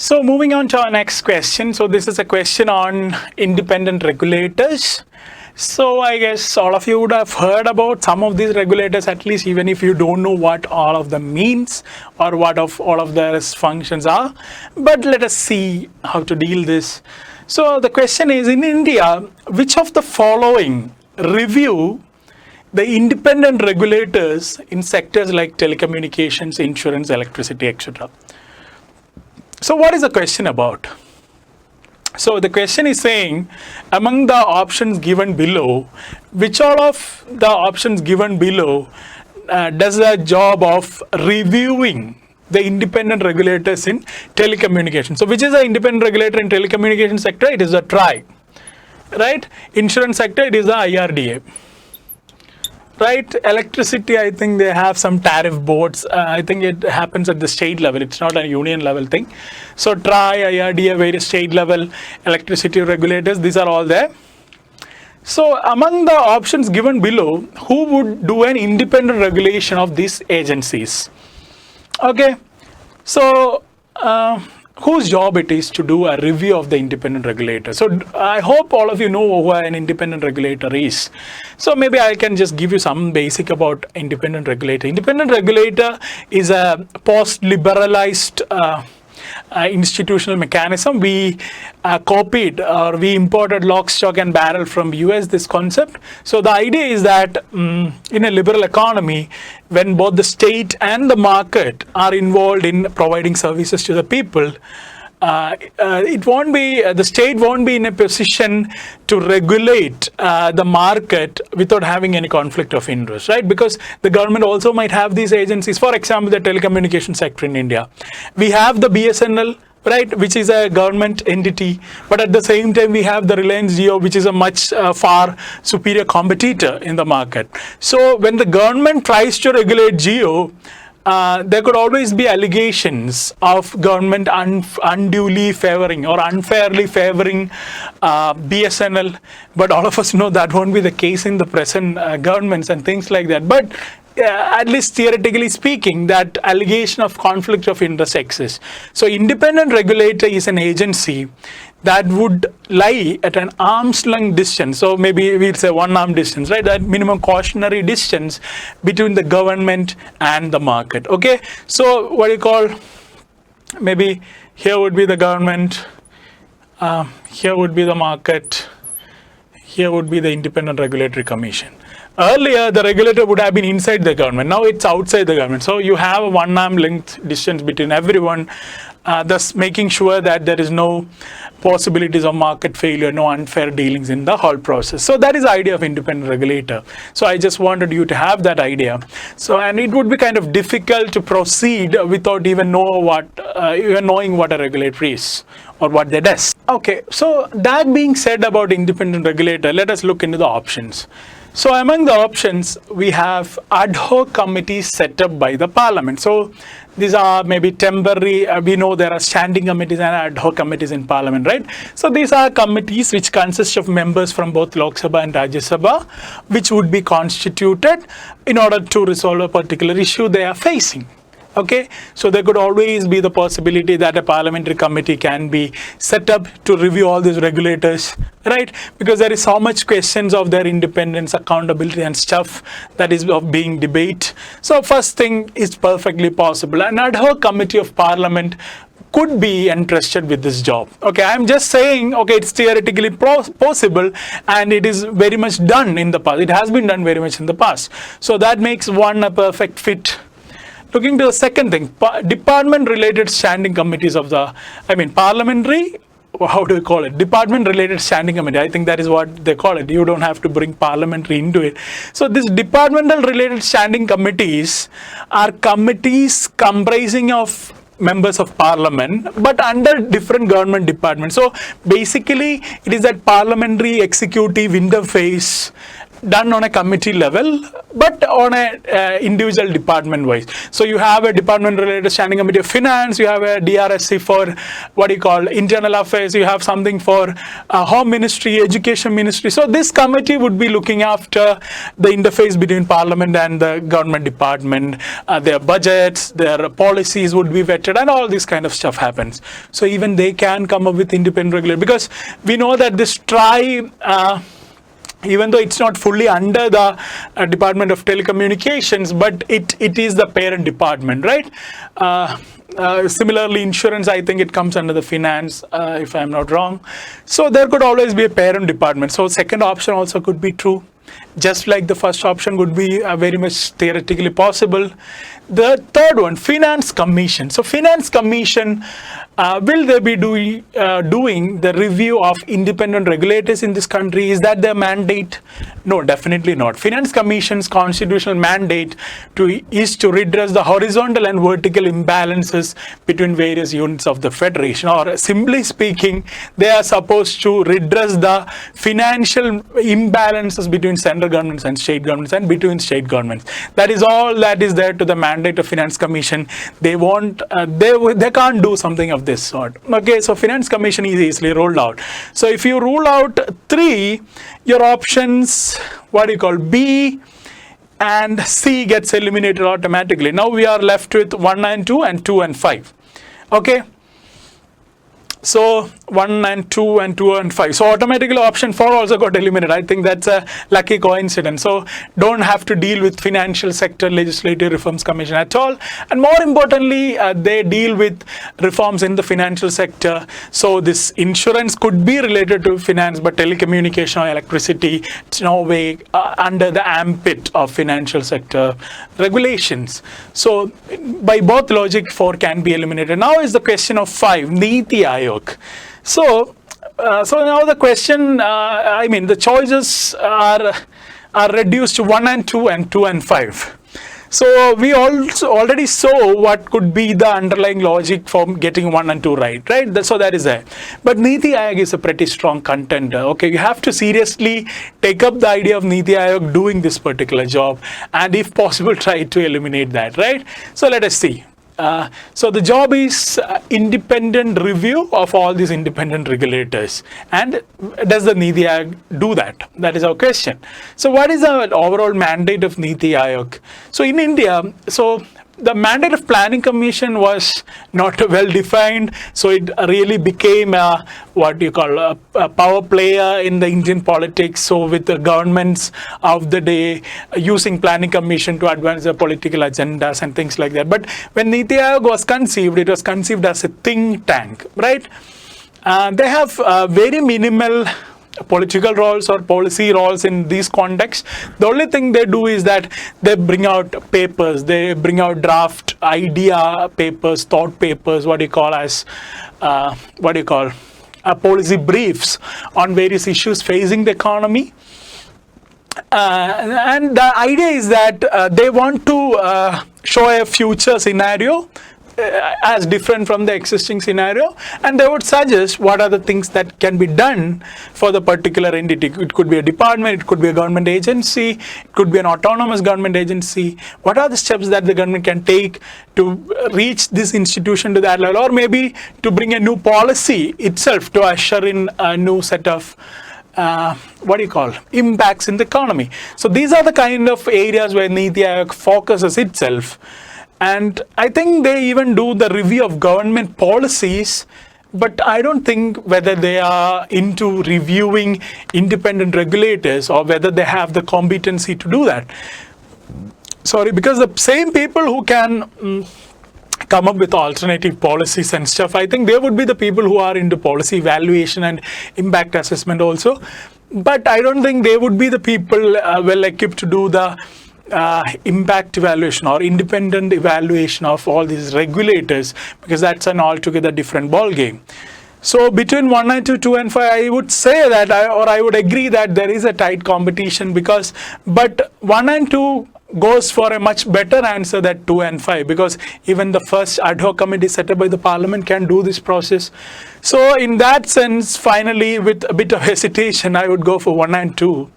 So moving on to our next question. So this is a question on independent regulators. So I guess all of you would have heard about some of these regulators, at least, even if you don't know what all of them means or what of all of their functions are. But let us see how to deal this. So the question is, in India, which of the following review the independent regulators in sectors like telecommunications, insurance, electricity, etc. So what is the question about? So the question is saying, among the options given below, which all of the options given below does the job of reviewing the independent regulators in telecommunications? So which is the independent regulator in telecommunications sector? It is the TRAI, right? Insurance sector, it is the IRDA. Right, electricity, I think they have some tariff boards. I think it happens at the state level. It's not a union level thing. So TRAI, IRDA, various state level electricity regulators, these are all there. So among the options given below, who would do an independent regulation of these agencies? Okay, so whose job it is to do a review of the independent regulator. So I hope all of you know who an independent regulator is. So maybe I can just give you some basic about independent regulator. Independent regulator is a post-liberalized institutional mechanism. We copied or we imported lock, stock and barrel from US, this concept. So the idea is that in a liberal economy, when both the state and the market are involved in providing services to the people, the state won't be in a position to regulate the market without having any conflict of interest, right? Because the government also might have these agencies. For example, the telecommunication sector in India. We have the BSNL, right, which is a government entity, but at the same time we have the Reliance Jio, which is a much far superior competitor in the market. So when the government tries to regulate Jio, there could always be allegations of government unduly favoring or unfairly favoring BSNL, but all of us know that won't be the case in the present governments and things like that. But at least theoretically speaking, that allegation of conflict of interest exists. So independent regulator is an agency that would lie at an arm's length distance. So maybe we'll say 1 arm distance, right? That minimum cautionary distance between the government and the market. Okay, so what do you call, maybe here would be the government, here would be the market, here would be the Independent Regulatory Commission. Earlier, the regulator would have been inside the government. Now it's outside the government. So you have a 1 arm length distance between everyone, thus making sure that there is no possibilities of market failure, no unfair dealings in the whole process. So that is the idea of independent regulator. So I just wanted you to have that idea. So, and it would be kind of difficult to proceed without even knowing what a regulator is or what they does. Okay, so that being said about independent regulator, let us look into the options. So among the options, we have ad hoc committees set up by the parliament. So these are maybe temporary, we know there are standing committees and ad hoc committees in parliament, right? So these are committees which consist of members from both Lok Sabha and Rajya Sabha, which would be constituted in order to resolve a particular issue they are facing. Okay, so there could always be the possibility that a parliamentary committee can be set up to review all these regulators, right? Because there is so much questions of their independence, accountability and stuff that is being debated. So first thing is perfectly possible. An ad hoc committee of parliament could be entrusted with this job. Okay, I'm just saying, okay, it's theoretically possible and it is very much done in the past. It has been done very much in the past. So that makes one a perfect fit. Looking to the second thing, department-related standing committees of the, parliamentary, how do you call it? Department-related standing committee. I think that is what they call it. You don't have to bring parliamentary into it. So these departmental-related standing committees are committees comprising of members of parliament, but under different government departments. So basically, it is that parliamentary executive interface done on a committee level, but on a individual department wise. So you have a department related standing committee of finance, you have a DRSC for what you call internal affairs, you have something for home ministry, education ministry. So this committee would be looking after the interface between parliament and the government department. Their budgets, their policies would be vetted, and all this kind of stuff happens. So even they can come up with independent regulator, because we know that this even though it's not fully under the Department of Telecommunications, but it is the parent department, right? Similarly, insurance, I think it comes under the finance, if I'm not wrong. So there could always be a parent department. So second option also could be true. Just like the first option would be very much theoretically possible. The third one, Finance Commission. So Finance Commission, will they be doing the review of independent regulators in this country? Is that their mandate? No, definitely not. Finance Commission's constitutional mandate is to redress the horizontal and vertical imbalances between various units of the federation, or simply speaking, they are supposed to redress the financial imbalances between central governments and state governments, and between state governments. That is all that is there to the mandate of Finance Commission. They can't do something of this sort. Okay, so Finance Commission is easily rolled out. So if you rule out 3, your options, what do you call, B and C gets eliminated automatically. Now we are left with 1 and 2 and 2 and 5. Okay. So 1 and 2 and 2 and 5. So automatically option 4 also got eliminated. I think that's a lucky coincidence. So don't have to deal with Financial Sector Legislative Reforms Commission at all. And more importantly, they deal with reforms in the financial sector. So this insurance could be related to finance, but telecommunication or electricity, it's no way under the armpit of financial sector regulations. So by both logic, 4 can be eliminated. Now is the question of 5, Niti Aayog. So now the question, the choices are reduced to 1 and 2 and 2 and 5. So we also already saw what could be the underlying logic for getting 1 and 2 right? So that is there. But Niti Aayog is a pretty strong contender. Okay, you have to seriously take up the idea of Niti Aayog doing this particular job, and if possible, try to eliminate that, right? So let us see. So the job is independent review of all these independent regulators. And does the Niti Aayog do that? That is our question. So what is the overall mandate of Niti Aayog? So in India, the mandate of Planning Commission was not well defined, so it really became a power player in the Indian politics. So with the governments of the day using Planning Commission to advance their political agendas and things like that. But when Niti Aayog was conceived, it was conceived as a think tank, right? They have very minimal political roles or policy roles in these contexts. The only thing they do is that they bring out papers, they bring out draft idea papers, thought papers, policy briefs on various issues facing the economy. And the idea is that they want to show a future scenario as different from the existing scenario, and they would suggest what are the things that can be done for the particular entity. It could be a department, it could be a government agency, it could be an autonomous government agency. What are the steps that the government can take to reach this institution to that level, or maybe to bring a new policy itself to usher in a new set of impacts in the economy. So these are the kind of areas where Niti Aayog focuses itself. And I think they even do the review of government policies, but I don't think whether they are into reviewing independent regulators or whether they have the competency to do that. Because the same people who can come up with alternative policies and stuff, I think they would be the people who are into policy evaluation and impact assessment also. But I don't think they would be the people well equipped to do the impact evaluation or independent evaluation of all these regulators, because that's an altogether different ball game. So between 1 and 2 and 5, I would say that I would agree that there is a tight competition, but 1 and 2 goes for a much better answer than 2 and 5, because even the first ad hoc committee set up by the parliament can do this process. So in that sense, finally, with a bit of hesitation, I would go for 1 and 2.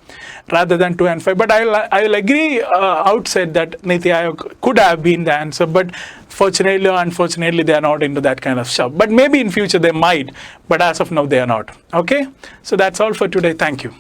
rather than 2 and 5. But I'll agree outset that Niti Aayog could have been the answer, but fortunately or unfortunately they are not into that kind of stuff. But maybe in future they might, but as of now they are not. Okay, so that's all for today. Thank you.